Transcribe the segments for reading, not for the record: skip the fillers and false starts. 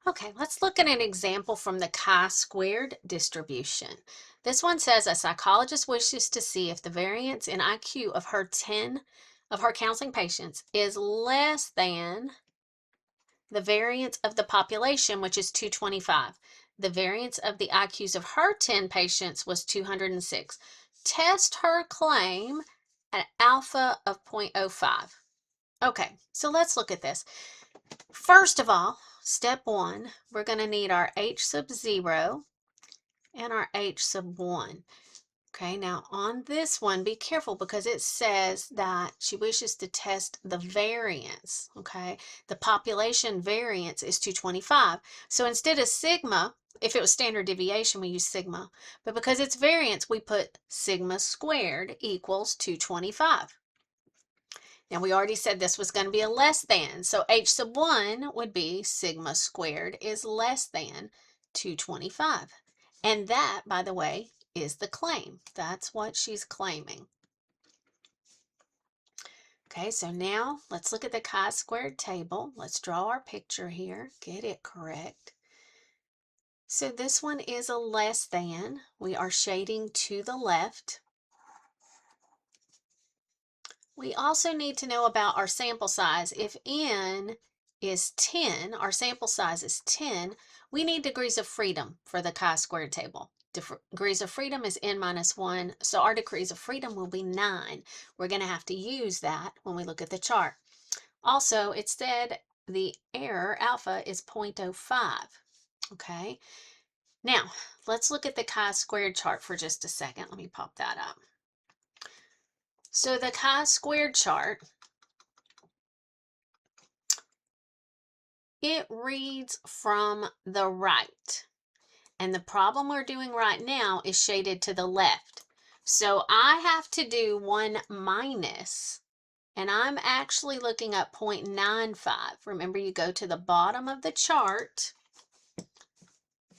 Okay, let's look at an example from the chi-squared distribution. This one says a psychologist wishes to see if the variance in IQ of her counseling patients is less than the variance of the population, which is 225. The variance of the IQs of her 10 patients was 206. Test her claim at alpha of 0.05. Okay, so let's look at this. First of all, step one, we're going to need our H sub 0 and our H sub 1. Okay, now on this one, be careful because it says that she wishes to test the variance. Okay, the population variance is 225. So instead of sigma, if it was standard deviation, we use sigma. But because it's variance, we put sigma squared equals 225. Now we already said this was going to be a less than, so H sub 1 would be sigma squared is less than 225. And that, by the way, is the claim. That's what she's claiming. Okay, so now let's look at the chi-squared table. Let's draw our picture here, get it correct. So this one is a less than. We are shading to the left. We also need to know about our sample size. If n is 10, our sample size is 10, we need degrees of freedom for the chi-squared table. Degrees of freedom is n minus 1, so our degrees of freedom will be 9. We're going to have to use that when we look at the chart. Also, it said the error, alpha, is 0.05. Okay, now let's look at the chi-squared chart for just a second. Let me pop that up. So the chi-squared chart, it reads from the right. And the problem we're doing right now is shaded to the left. So I have to do 1 minus, and I'm actually looking at 0.95. Remember, you go to the bottom of the chart,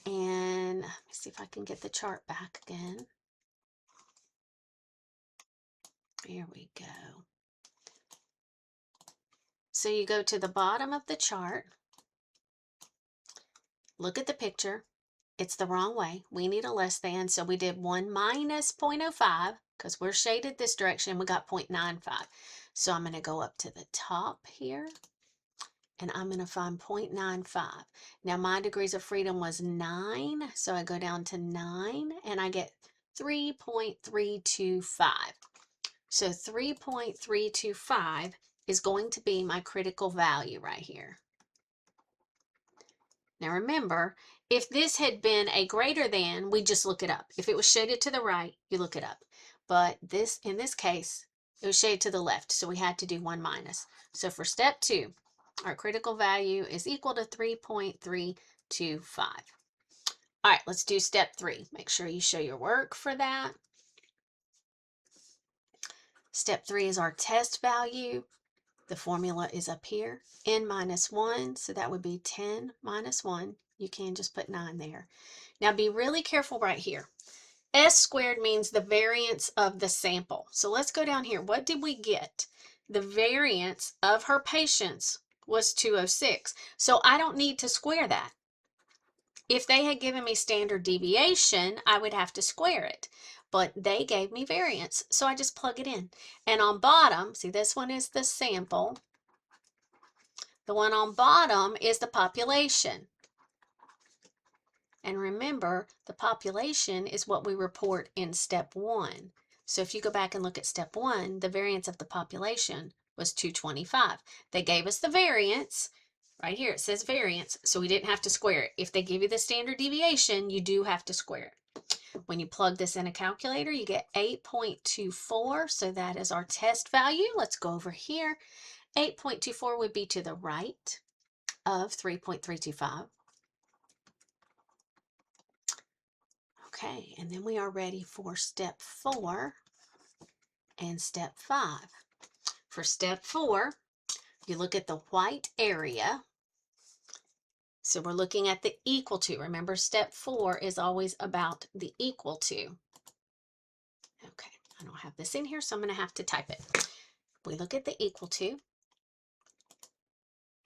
and let me see if I can get the chart back again. Here we go. So you go to the bottom of the chart, look at the picture. It's the wrong way. We need a less than, so we did 1 minus 0.05 because we're shaded this direction. We got 0.95. So I'm going to go up to the top here, and I'm going to find 0.95. Now my degrees of freedom was 9, so I go down to 9, and I get 3.325. So 3.325 is going to be my critical value right here. Now remember, if this had been a greater than, we just look it up. If it was shaded to the right, you look it up. But this, in this case, it was shaded to the left, so we had to do 1 minus. So for step 2, our critical value is equal to 3.325. All right, let's do step 3. Make sure you show your work for that. Step 3 is our test value. The formula is up here, n minus 1, so that would be 10 minus 1. You can just put 9 there. Now be really careful right here. S squared means the variance of the sample. So let's go down here. What did we get? The variance of her patients was 206. So I don't need to square that. If they had given me standard deviation, I would have to square it. But they gave me variance, so I just plug it in. And on bottom, see, this one is the sample. The one on bottom is the population. And remember, the population is what we report in step 1. So if you go back and look at step 1, the variance of the population was 225. They gave us the variance. Right here it says variance, so we didn't have to square it. If they give you the standard deviation, you do have to square it. When you plug this in a calculator, you get 8.24, so that is our test value. Let's go over here. 8.24 would be to the right of 3.325. Okay, and then we are ready for step 4 and step 5. For step 4, you look at the white area. So we're looking at the equal to. Remember, step 4 is always about the equal to. Okay, I don't have this in here, so I'm going to have to type it. We look at the equal to,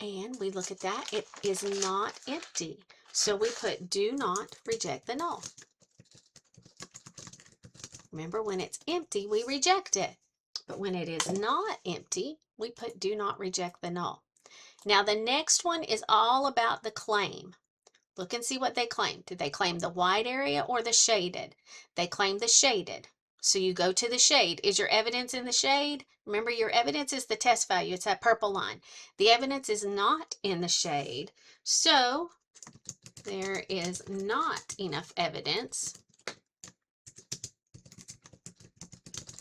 And we look at that, it is not empty. So we put do not reject the null. Remember, when it's empty, we reject it. But when it is not empty, we put do not reject the null. Now the next one is all about the claim. Look and see what they claim. Did they claim the white area or the shaded? They claim the shaded. So you go to the shade. Is your evidence in the shade? Remember, your evidence is the test value. It's that purple line. The evidence is not in the shade. So there is not enough evidence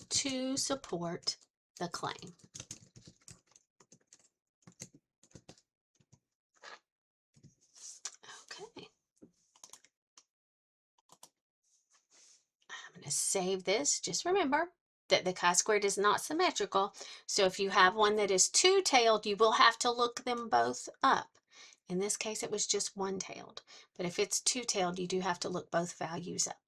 to support the claim. Okay. I'm going to save this. Just remember that the chi-squared is not symmetrical. So if you have one that is two-tailed, you will have to look them both up. In this case, it was just one-tailed. But if it's two-tailed, you do have to look both values up.